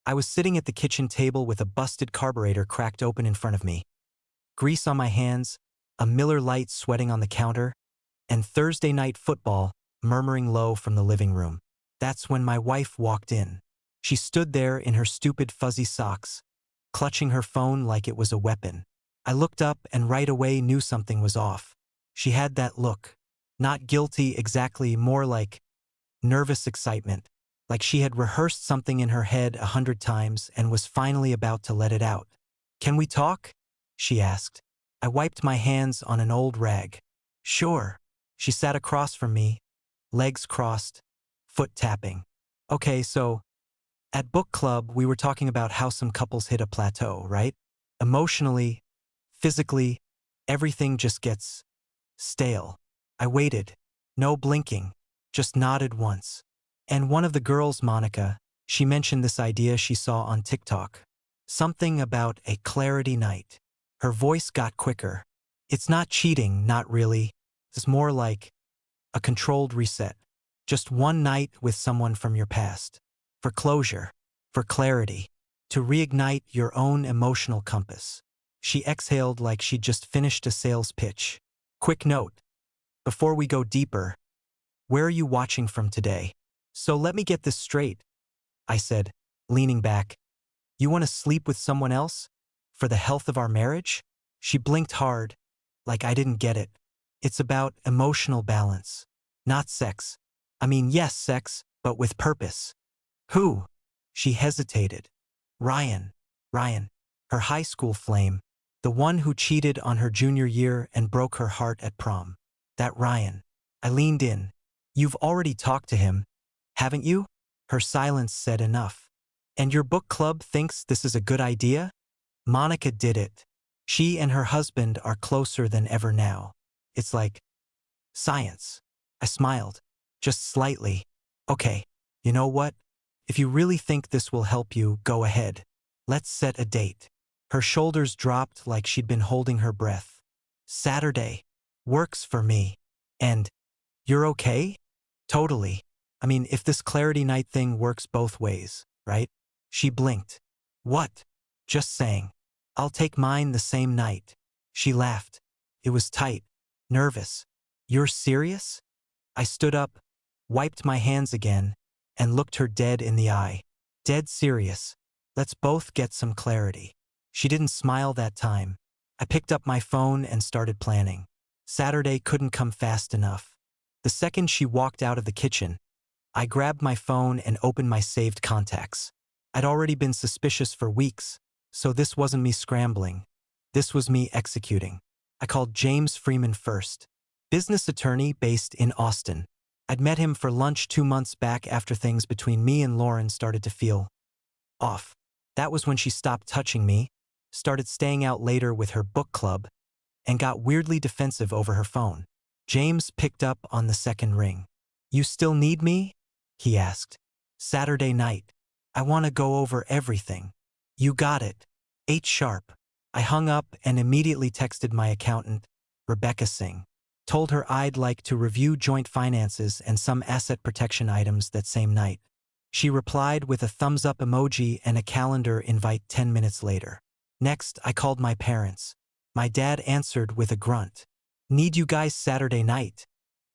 I was sitting at the kitchen table with a busted carburetor cracked open in front of me, grease on my hands, a Miller Lite sweating on the counter, and Thursday night football murmuring low from the living room. That's when my wife walked in. She stood there in her stupid fuzzy socks, clutching her phone like it was a weapon. I looked up and right away knew something was off. She had that look. Not guilty exactly, more like nervous excitement. Like she had rehearsed something in her head 100 times and was finally about to let it out. "Can we talk?" she asked. I wiped my hands on an old rag. "Sure." She sat across from me, legs crossed, foot tapping. "Okay, so at book club we were talking about how some couples hit a plateau, right? Emotionally, physically, everything just gets stale." I waited. No blinking. Just nodded once. And one of the girls, Monica, she mentioned this idea she saw on TikTok. Something about a clarity night. Her voice got quicker. "It's not cheating, not really. It's more like a controlled reset. Just one night with someone from your past. For closure. For clarity. To reignite your own emotional compass." She exhaled like she'd just finished a sales pitch. "Quick note. Before we go deeper, where are you watching from today?" "So let me get this straight," I said, leaning back. "You want to sleep with someone else? For the health of our marriage?" She blinked hard, like I didn't get it. "It's about emotional balance. Not sex. I mean, yes, sex, but with purpose." "Who?" She hesitated. Ryan. Ryan. Her high school flame. The one who cheated on her junior year and broke her heart at prom. That Ryan. I leaned in. "You've already talked to him, haven't you?" Her silence said enough. "And your book club thinks this is a good idea?" Monica did it. She and her husband are closer than ever now. It's like science. I smiled. Just slightly. "Okay, you know what? If you really think this will help you, go ahead. Let's set a date." Her shoulders dropped like she'd been holding her breath. "Saturday. Works for me. And you're okay?" "Totally. I mean, if this clarity night thing works both ways, right?" She blinked. "What?" "Just saying. I'll take mine the same night." She laughed. It was tight. Nervous. "You're serious?" I stood up, wiped my hands again, and looked her dead in the eye. "Dead serious. Let's both get some clarity." She didn't smile that time. I picked up my phone and started planning. Saturday couldn't come fast enough. The second she walked out of the kitchen, I grabbed my phone and opened my saved contacts. I'd already been suspicious for weeks, so this wasn't me scrambling. This was me executing. I called James Freeman first. Business attorney based in Austin. I'd met him for lunch 2 months back after things between me and Lauren started to feel off. That was when she stopped touching me, started staying out later with her book club, and got weirdly defensive over her phone. James picked up on the second ring. "You still need me?" he asked. "Saturday night. I want to go over everything." "You got it. 8 sharp." I hung up and immediately texted my accountant, Rebecca Singh. Told her I'd like to review joint finances and some asset protection items that same night. She replied with a thumbs up emoji and a calendar invite 10 minutes later. Next, I called my parents. My dad answered with a grunt. "Need you guys Saturday night,"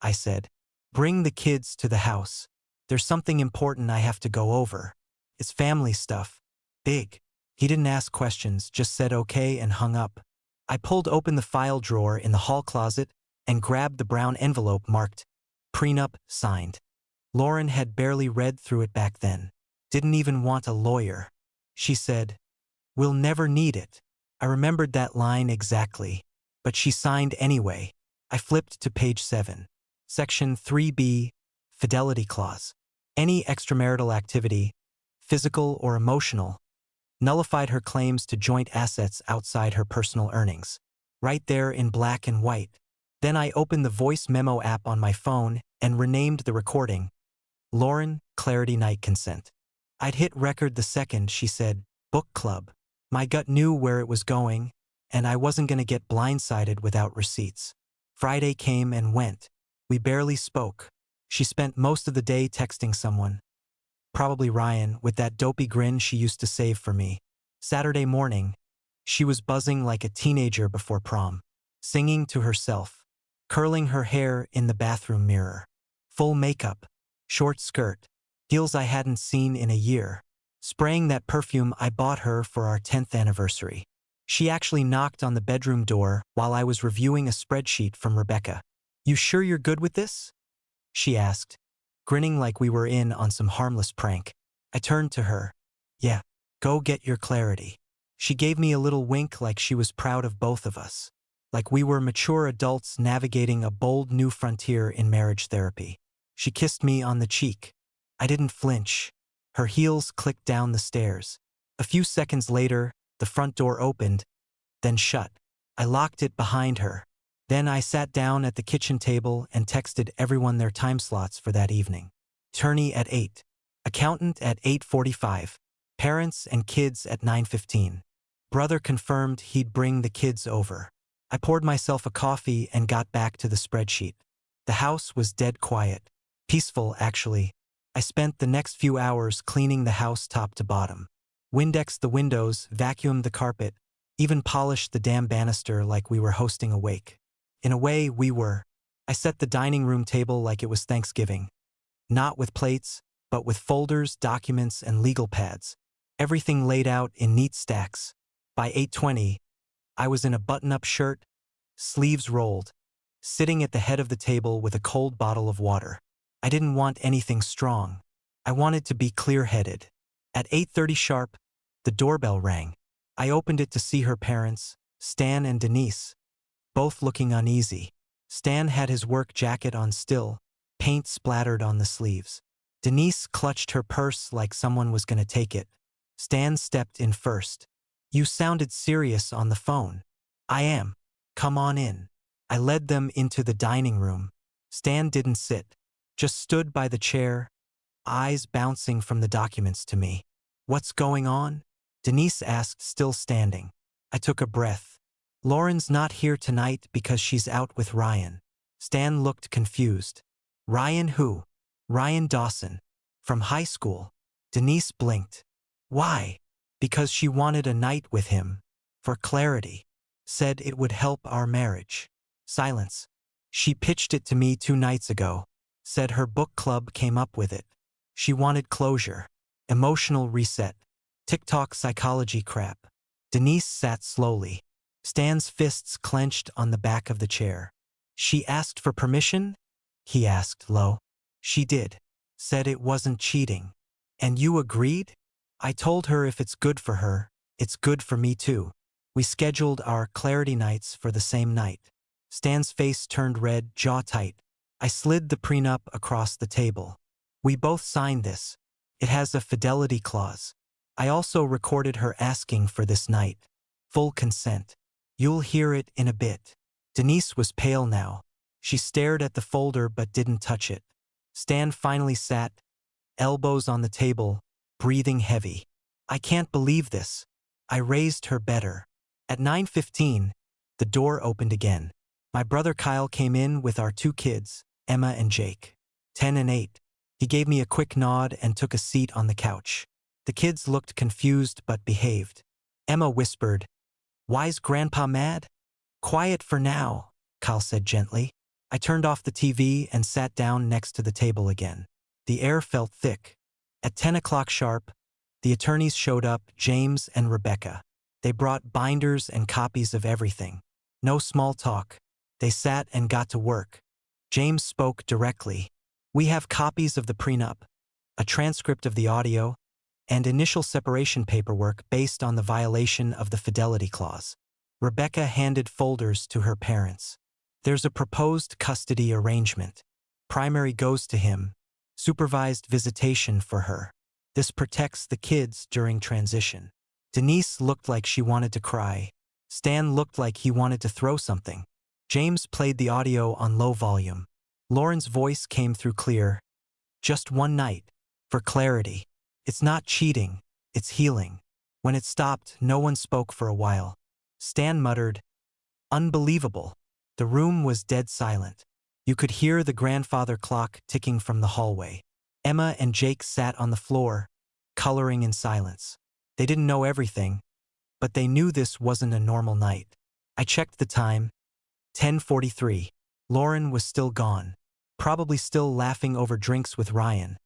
I said. "Bring the kids to the house. There's something important I have to go over. It's family stuff. Big." He didn't ask questions, just said okay and hung up. I pulled open the file drawer in the hall closet and grabbed the brown envelope marked prenup signed. Lauren had barely read through it back then. Didn't even want a lawyer. She said, "We'll never need it." I remembered that line exactly, but she signed anyway. I flipped to page 7. Section 3B, Fidelity Clause. Any extramarital activity, physical or emotional, nullified her claims to joint assets outside her personal earnings. Right there in black and white. Then I opened the voice memo app on my phone and renamed the recording, Lauren, Clarity Night Consent. I'd hit record the second she said, "Book Club." My gut knew where it was going, and I wasn't going to get blindsided without receipts. Friday came and went. We barely spoke. She spent most of the day texting someone. probably Ryan, with that dopey grin she used to save for me. Saturday morning, she was buzzing like a teenager before prom, singing to herself, curling her hair in the bathroom mirror. Full makeup, short skirt, heels I hadn't seen in a year, spraying that perfume I bought her for our 10th anniversary. She actually knocked on the bedroom door while I was reviewing a spreadsheet from Rebecca. "You sure you're good with this?" she asked, grinning like we were in on some harmless prank. I turned to her. "Yeah, go get your clarity." She gave me a little wink like she was proud of both of us, like we were mature adults navigating a bold new frontier in marriage therapy. She kissed me on the cheek. I didn't flinch. Her heels clicked down the stairs. A few seconds later, the front door opened, then shut. I locked it behind her. Then I sat down at the kitchen table and texted everyone their time slots for that evening. Attorney at 8. Accountant at 8:45. Parents and kids at 9:15. Brother confirmed he'd bring the kids over. I poured myself a coffee and got back to the spreadsheet. The house was dead quiet. Peaceful, actually. I spent the next few hours cleaning the house top to bottom. Windexed the windows, vacuumed the carpet, even polished the damn banister like we were hosting a wake. In a way, we were. I set the dining room table like it was Thanksgiving. Not with plates, but with folders, documents, and legal pads. Everything laid out in neat stacks. By 8:20, I was in a button-up shirt, sleeves rolled, sitting at the head of the table with a cold bottle of water. I didn't want anything strong. I wanted to be clear-headed. At 8:30 sharp, the doorbell rang. I opened it to see her parents, Stan and Denise, both looking uneasy. Stan had his work jacket on still, paint splattered on the sleeves. Denise clutched her purse like someone was going to take it. Stan stepped in first. "You sounded serious on the phone." "I am. Come on in." I led them into the dining room. Stan didn't sit, just stood by the chair, eyes bouncing from the documents to me. "What's going on?" Denise asked, still standing. I took a breath. "Lauren's not here tonight because she's out with Ryan." Stan looked confused. "Ryan who?" "Ryan Dawson. From high school." Denise blinked. "Why?" "Because she wanted a night with him. For clarity. Said it would help our marriage." Silence. "She pitched it to me 2 nights ago. Said her book club came up with it. She wanted closure. Emotional reset. TikTok psychology crap." Denise sat slowly. Stan's fists clenched on the back of the chair. "She asked for permission?" he asked low. "She did. Said it wasn't cheating." "And you agreed?" "I told her if it's good for her, it's good for me too." We scheduled our clarity nights for the same night. Stan's face turned red, jaw tight. I slid the prenup across the table. "We both signed this. It has a fidelity clause. I also recorded her asking for this night. Full consent. You'll hear it in a bit." Denise was pale now. She stared at the folder but didn't touch it. Stan finally sat, elbows on the table, breathing heavy. "I can't believe this." I raised her better. At 9:15, the door opened again. My brother Kyle came in with our 2 kids, Emma and Jake, 10 and 8. He gave me a quick nod and took a seat on the couch. The kids looked confused but behaved. Emma whispered, "Why's Grandpa mad?" "Quiet for now," Kyle said gently. I turned off the TV and sat down next to the table again. The air felt thick. At 10 o'clock sharp, the attorneys showed up, James and Rebecca. They brought binders and copies of everything. No small talk. They sat and got to work. James spoke directly. "We have copies of the prenup, a transcript of the audio, and initial separation paperwork based on the violation of the fidelity clause." Rebecca handed folders to her parents. "There's a proposed custody arrangement. Primary goes to him. Supervised visitation for her. This protects the kids during transition." Denise looked like she wanted to cry. Stan looked like he wanted to throw something. James played the audio on low volume. Lauren's voice came through clear. "Just one night. For clarity. It's not cheating, it's healing." When it stopped, no one spoke for a while. Stan muttered, "Unbelievable." The room was dead silent. You could hear the grandfather clock ticking from the hallway. Emma and Jake sat on the floor, coloring in silence. They didn't know everything, but they knew this wasn't a normal night. I checked the time, 10:43. Lauren was still gone, probably still laughing over drinks with Ryan,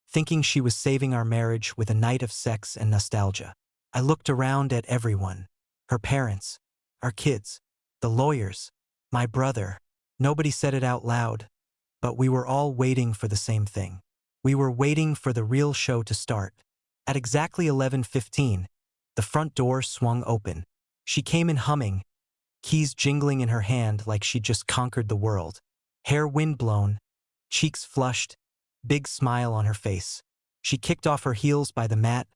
thinking she was saving our marriage with a night of sex and nostalgia. I looked around at everyone. Her parents, our kids, the lawyers, my brother. Nobody said it out loud, but we were all waiting for the same thing. We were waiting for the real show to start. At exactly 11:15, the front door swung open. She came in humming, keys jingling in her hand like she'd just conquered the world. Hair windblown, cheeks flushed, big smile on her face. She kicked off her heels by the mat,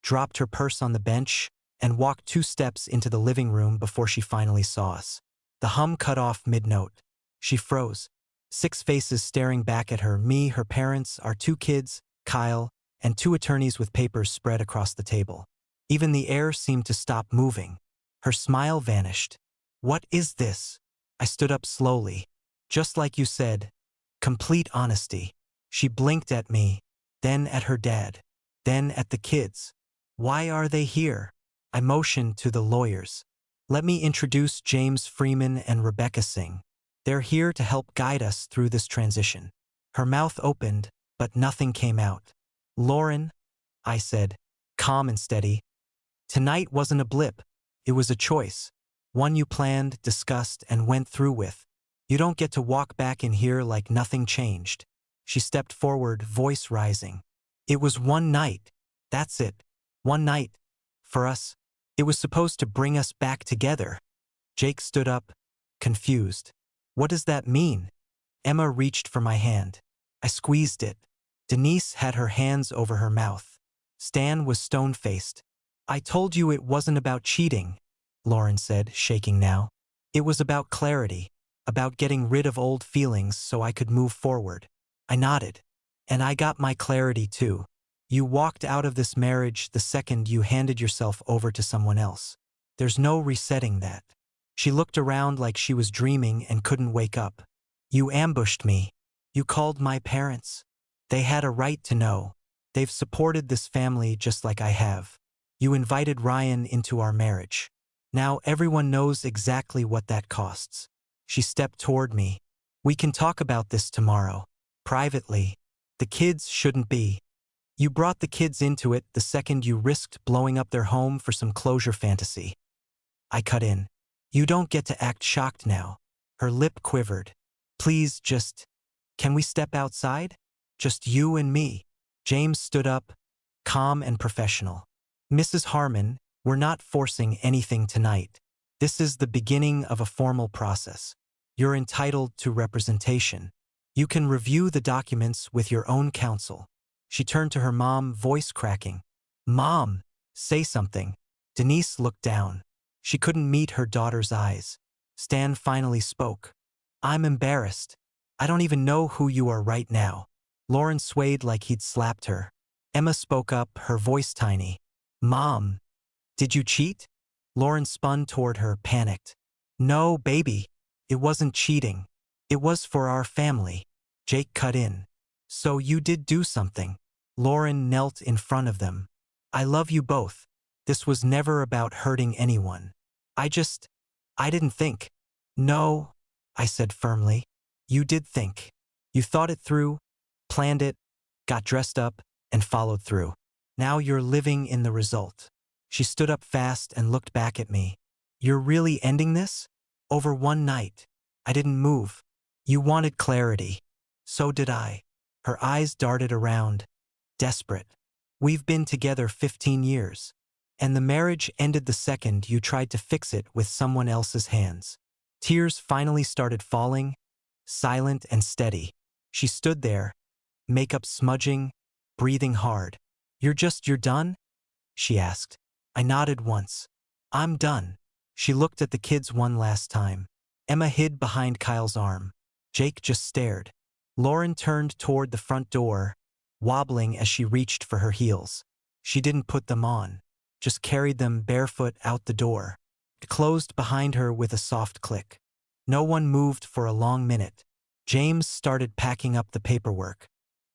dropped her purse on the bench, and walked 2 steps into the living room before she finally saw us. The hum cut off mid-note. She froze, 6 faces staring back at her, me, her parents, our 2 kids, Kyle, and 2 attorneys with papers spread across the table. Even the air seemed to stop moving. Her smile vanished. What is this? I stood up slowly. Just like you said, complete honesty. She blinked at me, then at her dad, then at the kids. Why are they here? I motioned to the lawyers. Let me introduce James Freeman and Rebecca Singh. They're here to help guide us through this transition. Her mouth opened, but nothing came out. Lauren, I said, calm and steady. Tonight wasn't a blip. It was a choice. One you planned, discussed, and went through with. You don't get to walk back in here like nothing changed. She stepped forward, voice rising. It was one night. That's it. One night. For us. It was supposed to bring us back together. Jake stood up, confused. What does that mean? Emma reached for my hand. I squeezed it. Denise had her hands over her mouth. Stan was stone-faced. I told you it wasn't about cheating, Lauren said, shaking now. It was about clarity, about getting rid of old feelings so I could move forward. I nodded. And I got my clarity too. You walked out of this marriage the second you handed yourself over to someone else. There's no resetting that. She looked around like she was dreaming and couldn't wake up. You ambushed me. You called my parents. They had a right to know. They've supported this family just like I have. You invited Ryan into our marriage. Now everyone knows exactly what that costs. She stepped toward me. We can talk about this tomorrow. Privately. The kids shouldn't be. You brought the kids into it the second you risked blowing up their home for some closure fantasy. I cut in. You don't get to act shocked now. Her lip quivered. Please can we step outside? Just you and me. James stood up, calm and professional. Mrs. Harmon, we're not forcing anything tonight. This is the beginning of a formal process. You're entitled to representation. You can review the documents with your own counsel. She turned to her mom, voice cracking. Mom, say something. Denise looked down. She couldn't meet her daughter's eyes. Stan finally spoke. I'm embarrassed. I don't even know who you are right now. Lauren swayed like he'd slapped her. Emma spoke up, her voice tiny. Mom, did you cheat? Lauren spun toward her, panicked. No, baby. It wasn't cheating. It was for our family. Jake cut in. So you did do something. Lauren knelt in front of them. I love you both. This was never about hurting anyone. I didn't think. No, I said firmly. You did think. You thought it through, planned it, got dressed up, and followed through. Now you're living in the result. She stood up fast and looked back at me. You're really ending this? Over one night. I didn't move. You wanted clarity. So did I. Her eyes darted around, desperate. We've been together 15 years. And the marriage ended the second you tried to fix it with someone else's hands. Tears finally started falling, silent and steady. She stood there, makeup smudging, breathing hard. You're done? She asked. I nodded once. I'm done. She looked at the kids one last time. Emma hid behind Kyle's arm. Jake just stared. Lauren turned toward the front door, wobbling as she reached for her heels. She didn't put them on, just carried them barefoot out the door. It closed behind her with a soft click. No one moved for a long minute. James started packing up the paperwork.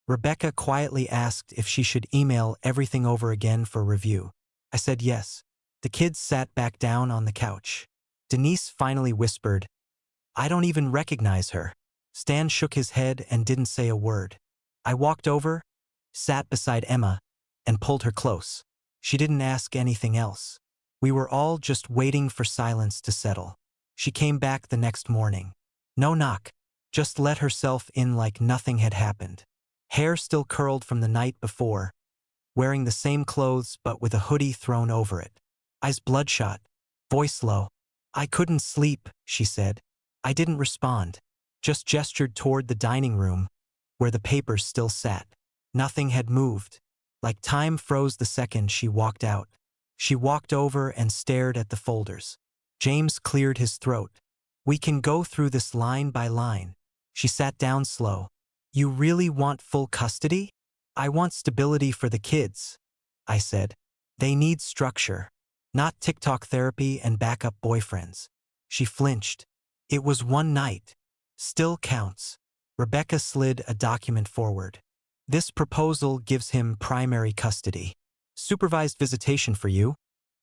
Rebecca quietly asked if she should email everything over again for review. I said yes. The kids sat back down on the couch. Denise finally whispered, "I don't even recognize her." Stan shook his head and didn't say a word. I walked over, sat beside Emma, and pulled her close. She didn't ask anything else. We were all just waiting for silence to settle. She came back the next morning. No knock, just let herself in like nothing had happened. Hair still curled from the night before, wearing the same clothes but with a hoodie thrown over it. Eyes bloodshot, voice low. "I couldn't sleep," she said. I didn't respond, just gestured toward the dining room, where the papers still sat. Nothing had moved. Like time froze the second she walked out. She walked over and stared at the folders. James cleared his throat. "We can go through this line by line." She sat down slow. "You really want full custody?" "I want stability for the kids," I said. "They need structure, not TikTok therapy and backup boyfriends." She flinched. "It was one night. Still counts." Rebecca slid a document forward. "This proposal gives him primary custody. Supervised visitation for you.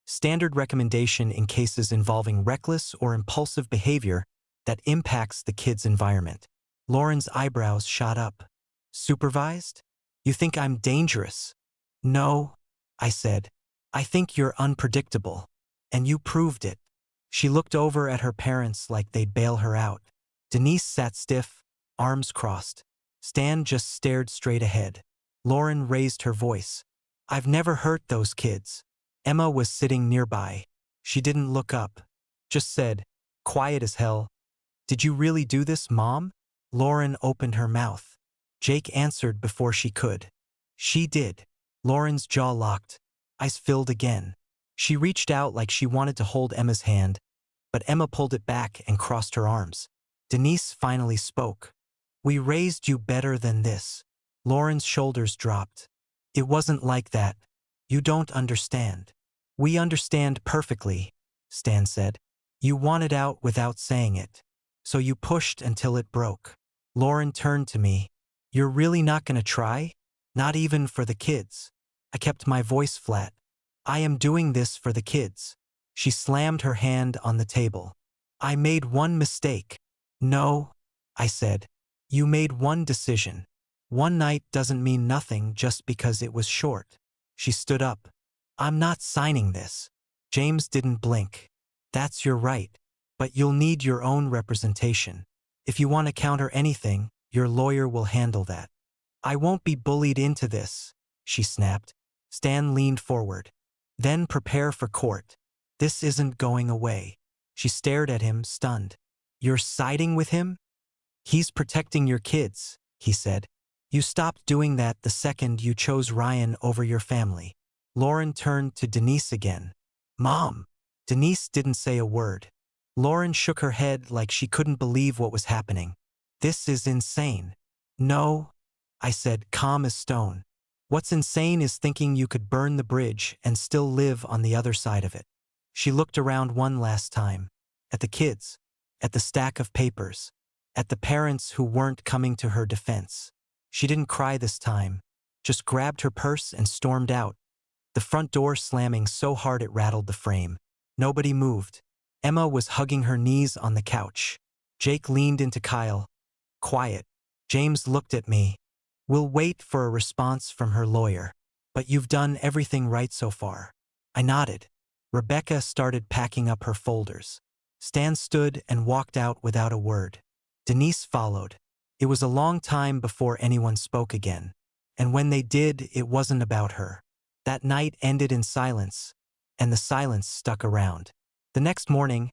Standard recommendation in cases involving reckless or impulsive behavior that impacts the kid's environment." Lauren's eyebrows shot up. "Supervised? You think I'm dangerous?" "No," I said. "I think you're unpredictable. And you proved it." She looked over at her parents like they'd bail her out. Denise sat stiff, arms crossed. Stan just stared straight ahead. Lauren raised her voice. "I've never hurt those kids." Emma was sitting nearby. She didn't look up, just said, quiet as hell, "Did you really do this, Mom?" Lauren opened her mouth. Jake answered before she could. "She did." Lauren's jaw locked. Eyes filled again. She reached out like she wanted to hold Emma's hand, but Emma pulled it back and crossed her arms. Denise finally spoke. "We raised you better than this." Lauren's shoulders dropped. "It wasn't like that. You don't understand." "We understand perfectly," Stan said. "You wanted out without saying it. So you pushed until it broke." Lauren turned to me. "You're really not gonna try? Not even for the kids?" I kept my voice flat. "I am doing this for the kids." She slammed her hand on the table. "I made one mistake." "No," I said. "You made one decision. One night doesn't mean nothing just because it was short." She stood up. "I'm not signing this." James didn't blink. "That's your right. But you'll need your own representation. If you want to counter anything, your lawyer will handle that." "I won't be bullied into this," she snapped. Stan leaned forward. "Then prepare for court. This isn't going away." She stared at him, stunned. "You're siding with him?" "He's protecting your kids," he said. "You stopped doing that the second you chose Ryan over your family." Lauren turned to Denise again. "Mom." Denise didn't say a word. Lauren shook her head like she couldn't believe what was happening. "This is insane." "No," I said, calm as stone. "What's insane is thinking you could burn the bridge and still live on the other side of it." She looked around one last time. At the kids. At the stack of papers. At the parents who weren't coming to her defense. She didn't cry this time. Just grabbed her purse and stormed out. The front door slamming so hard it rattled the frame. Nobody moved. Emma was hugging her knees on the couch. Jake leaned into Kyle. Quiet. James looked at me. "We'll wait for a response from her lawyer. But you've done everything right so far." I nodded. Rebecca started packing up her folders. Stan stood and walked out without a word. Denise followed. It was a long time before anyone spoke again. And when they did, it wasn't about her. That night ended in silence, and the silence stuck around. The next morning,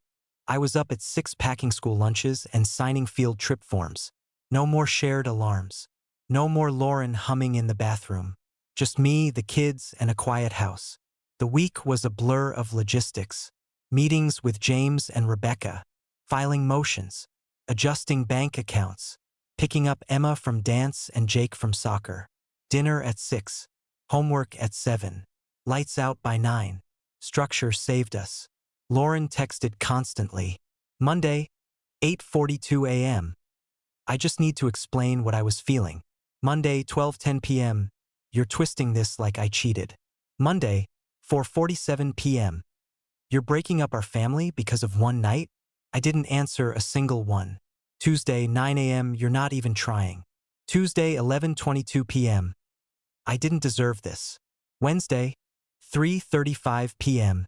I was up at 6 packing school lunches and signing field trip forms. No more shared alarms. No more Lauren humming in the bathroom. Just me, the kids, and a quiet house. The week was a blur of logistics. Meetings with James and Rebecca. Filing motions. Adjusting bank accounts. Picking up Emma from dance and Jake from soccer. Dinner at 6. Homework at 7. Lights out by 9. Structure saved us. Lauren texted constantly. Monday, 8:42 a.m. I just need to explain what I was feeling. Monday, 12:10 p.m. You're twisting this like I cheated. Monday, 4:47 p.m. You're breaking up our family because of one night? I didn't answer a single one. Tuesday, 9 a.m. You're not even trying. Tuesday, 11:22 p.m. I didn't deserve this. Wednesday, 3:35 p.m.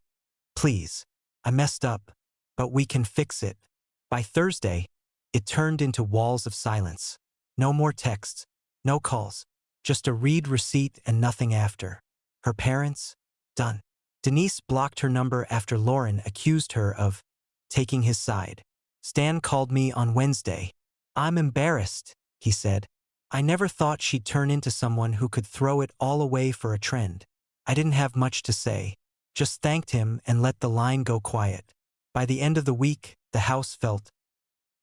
Please. I messed up, but we can fix it. By Thursday, it turned into walls of silence. No more texts, no calls, just a read receipt and nothing after. Her parents? Done. Denise blocked her number after Lauren accused her of taking his side. Stan called me on Wednesday. I'm embarrassed, he said. I never thought she'd turn into someone who could throw it all away for a trend. I didn't have much to say, just thanked him and let the line go quiet. By the end of the week, the house felt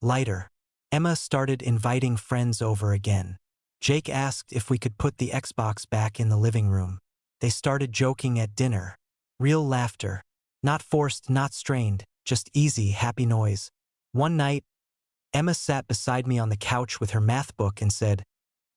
lighter. Emma started inviting friends over again. Jake asked if we could put the Xbox back in the living room. They started joking at dinner. Real laughter. Not forced, not strained, just easy, happy noise. One night, Emma sat beside me on the couch with her math book and said,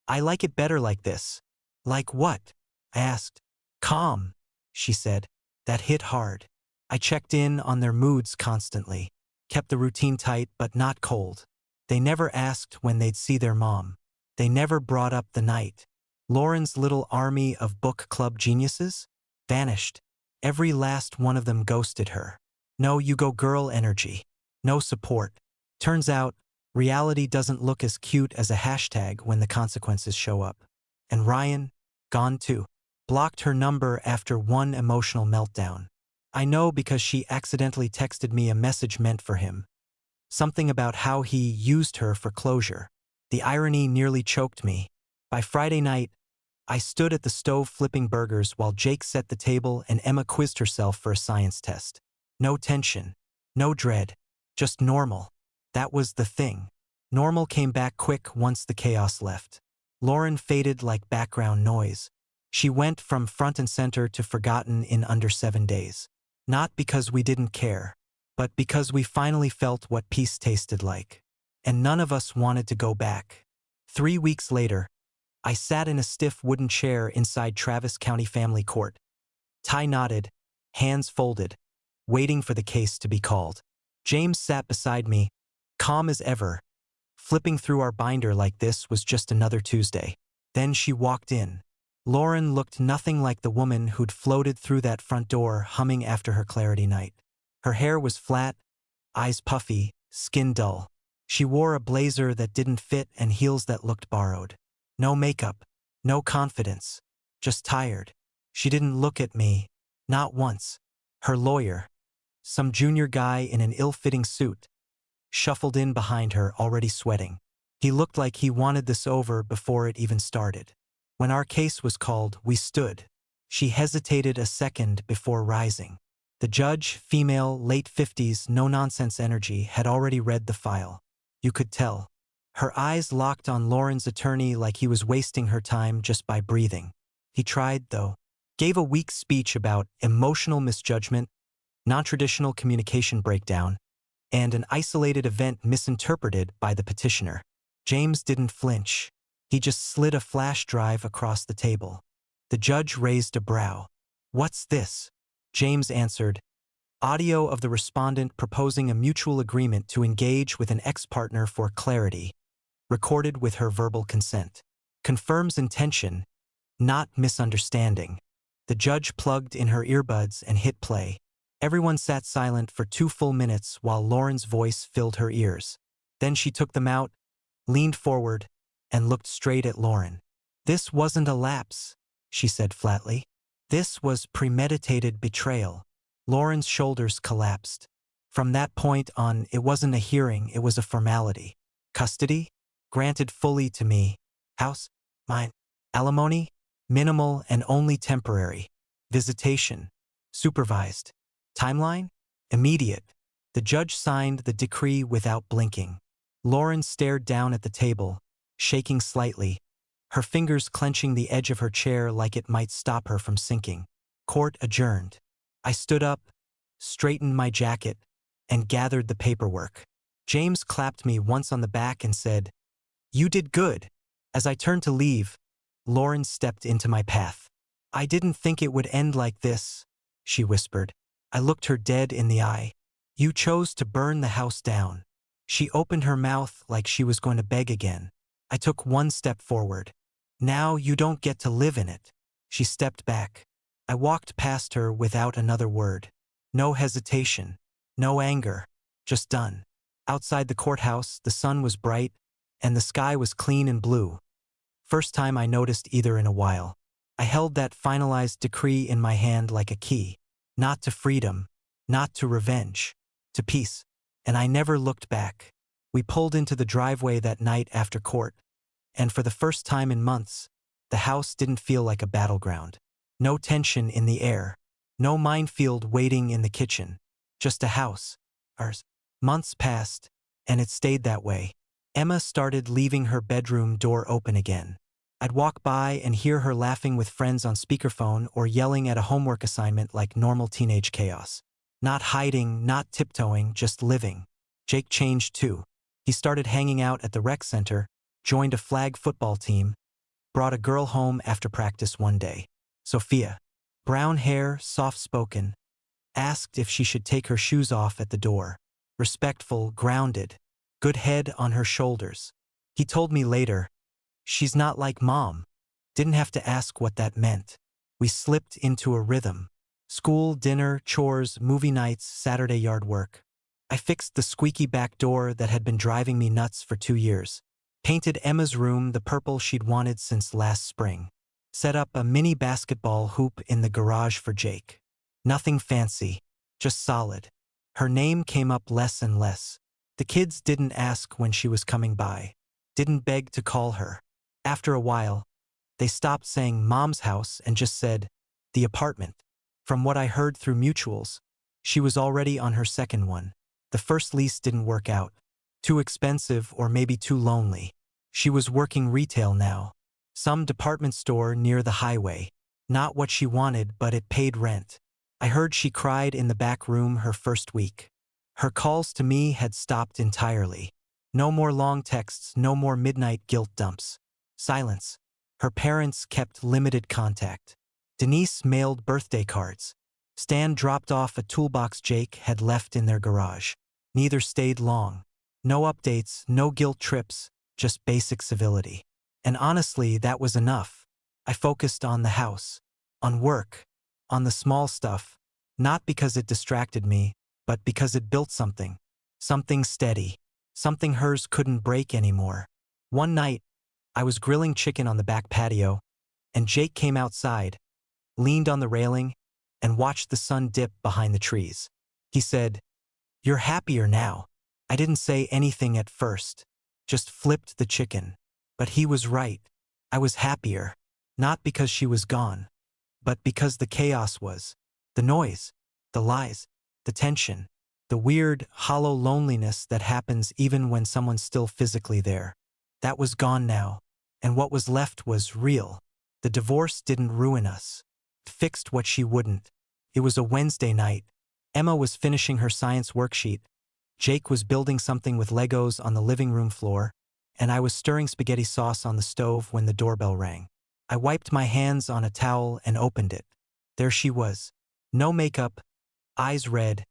I like it better like this. Like what? I asked. Calm, she said. That hit hard. I checked in on their moods constantly. Kept the routine tight but not cold. They never asked when they'd see their mom. They never brought up the night. Lauren's little army of book club geniuses vanished. Every last one of them ghosted her. No you go girl energy. No support. Turns out, reality doesn't look as cute as a hashtag when the consequences show up. And Ryan? Gone too. Blocked her number after one emotional meltdown. I know because she accidentally texted me a message meant for him. Something about how he used her for closure. The irony nearly choked me. By Friday night, I stood at the stove flipping burgers while Jake set the table and Emma quizzed herself for a science test. No tension. No dread. Just normal. That was the thing. Normal came back quick once the chaos left. Lauren faded like background noise. She went from front and center to forgotten in under 7 days. Not because we didn't care, but because we finally felt what peace tasted like. And none of us wanted to go back. 3 weeks later, I sat in a stiff wooden chair inside Travis County Family Court. Tie knotted, hands folded, waiting for the case to be called. James sat beside me, calm as ever. Flipping through our binder like this was just another Tuesday. Then she walked in. Lauren looked nothing like the woman who'd floated through that front door humming after her clarity night. Her hair was flat, eyes puffy, skin dull. She wore a blazer that didn't fit and heels that looked borrowed. No makeup, no confidence, just tired. She didn't look at me, not once. Her lawyer, some junior guy in an ill-fitting suit, shuffled in behind her, already sweating. He looked like he wanted this over before it even started. When our case was called, we stood. She hesitated a second before rising. The judge, female, late 50s, no-nonsense energy, had already read the file. You could tell. Her eyes locked on Lauren's attorney like he was wasting her time just by breathing. He tried, though. Gave a weak speech about emotional misjudgment, non-traditional communication breakdown, and an isolated event misinterpreted by the petitioner. James didn't flinch. He just slid a flash drive across the table. The judge raised a brow. What's this? James answered, audio of the respondent proposing a mutual agreement to engage with an ex-partner for clarity, recorded with her verbal consent. Confirms intention, not misunderstanding. The judge plugged in her earbuds and hit play. Everyone sat silent for 2 full minutes while Lauren's voice filled her ears. Then she took them out, leaned forward, and looked straight at Lauren. This wasn't a lapse, she said flatly. This was premeditated betrayal. Lauren's shoulders collapsed. From that point on, it wasn't a hearing, it was a formality. Custody? Granted fully to me. House? Mine. Alimony? Minimal and only temporary. Visitation? Supervised. Timeline? Immediate. The judge signed the decree without blinking. Lauren stared down at the table, shaking slightly, her fingers clenching the edge of her chair like it might stop her from sinking. Court adjourned. I stood up, straightened my jacket, and gathered the paperwork. James clapped me once on the back and said, "You did good." As I turned to leave, Lauren stepped into my path. "I didn't think it would end like this," she whispered. I looked her dead in the eye. "You chose to burn the house down." She opened her mouth like she was going to beg again. I took one step forward. "Now you don't get to live in it." She stepped back. I walked past her without another word. No hesitation, no anger, just done. Outside the courthouse, the sun was bright, and the sky was clean and blue. First time I noticed either in a while. I held that finalized decree in my hand like a key. Not to freedom, not to revenge, to peace. And I never looked back. We pulled into the driveway that night after court, and for the first time in months, the house didn't feel like a battleground. No tension in the air, no minefield waiting in the kitchen, just a house, ours. Months passed, and it stayed that way. Emma started leaving her bedroom door open again. I'd walk by and hear her laughing with friends on speakerphone or yelling at a homework assignment like normal teenage chaos. Not hiding, not tiptoeing, just living. Jake changed too. He started hanging out at the rec center, joined a flag football team, brought a girl home after practice one day. Sophia. Brown hair, soft-spoken. Asked if she should take her shoes off at the door. Respectful, grounded. Good head on her shoulders. He told me later, "She's not like Mom." Didn't have to ask what that meant. We slipped into a rhythm. School, dinner, chores, movie nights, Saturday yard work. I fixed the squeaky back door that had been driving me nuts for 2 years. Painted Emma's room the purple she'd wanted since last spring. Set up a mini basketball hoop in the garage for Jake. Nothing fancy, just solid. Her name came up less and less. The kids didn't ask when she was coming by. Didn't beg to call her. After a while, they stopped saying Mom's house and just said, the apartment. From what I heard through mutuals, she was already on her second one. The first lease didn't work out. Too expensive or maybe too lonely. She was working retail now. Some department store near the highway. Not what she wanted, but it paid rent. I heard she cried in the back room her first week. Her calls to me had stopped entirely. No more long texts, no more midnight guilt dumps. Silence. Her parents kept limited contact. Denise mailed birthday cards. Stan dropped off a toolbox Jake had left in their garage. Neither stayed long. No updates, no guilt trips, just basic civility. And honestly, that was enough. I focused on the house, on work, on the small stuff, not because it distracted me, but because it built something. Something steady. Something hers couldn't break anymore. One night, I was grilling chicken on the back patio, and Jake came outside, leaned on the railing, and watched the sun dip behind the trees. He said, "You're happier now." I didn't say anything at first, just flipped the chicken. But he was right. I was happier, not because she was gone, but because the chaos was. The noise, the lies, the tension, the weird, hollow loneliness that happens even when someone's still physically there. That was gone now, and what was left was real. The divorce didn't ruin us. It fixed what she wouldn't. It was a Wednesday night. Emma was finishing her science worksheet. Jake was building something with Legos on the living room floor, and I was stirring spaghetti sauce on the stove when the doorbell rang. I wiped my hands on a towel and opened it. There she was. No makeup, eyes red,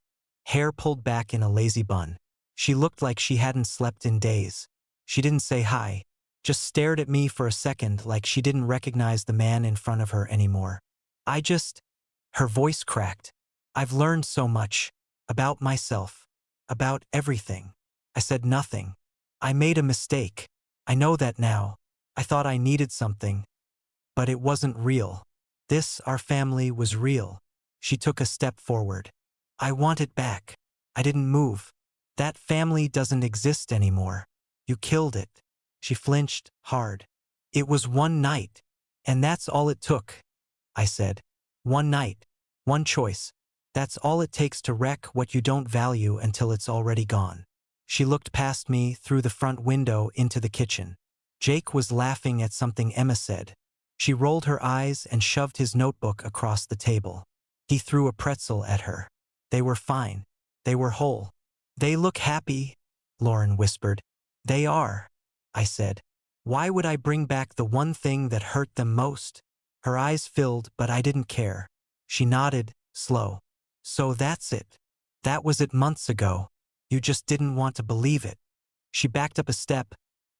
hair pulled back in a lazy bun. She looked like she hadn't slept in days. She didn't say hi, just stared at me for a second like she didn't recognize the man in front of her anymore. Her voice cracked. "I've learned so much. About myself. About everything." I said nothing. "I made a mistake. I know that now. I thought I needed something. But it wasn't real. This, our family, was real." She took a step forward. "I want it back. I didn't move. That family doesn't exist anymore. You killed it." She flinched hard. "It was one night. And that's all it took," I said. "One night. One choice. That's all it takes to wreck what you don't value until it's already gone." She looked past me through the front window into the kitchen. Jake was laughing at something Emma said. She rolled her eyes and shoved his notebook across the table. He threw a pretzel at her. "They were fine. They were whole." "They look happy," Lauren whispered. "They are," I said. Why would I bring back the one thing that hurt them most? Her eyes filled, but I didn't care. She nodded, slow. So that's it. That was it months ago. You just didn't want to believe it. She backed up a step,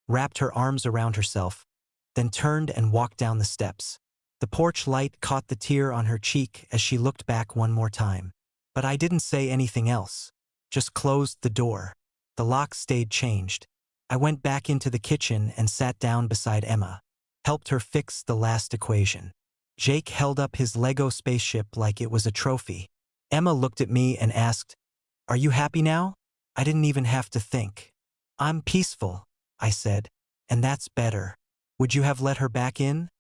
wrapped her arms around herself, then turned and walked down the steps. The porch light caught the tear on her cheek as she looked back one more time. But I didn't say anything else. Just closed the door. The lock stayed changed. I went back into the kitchen and sat down beside Emma. Helped her fix the last equation. Jake held up his Lego spaceship like it was a trophy. Emma looked at me and asked, "Are you happy now?" I didn't even have to think. "I'm peaceful," I said, "and that's better." Would you have let her back in?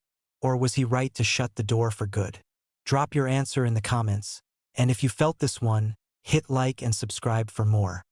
Or was he right to shut the door for good? Drop your answer in the comments. And if you felt this one, hit like and subscribe for more.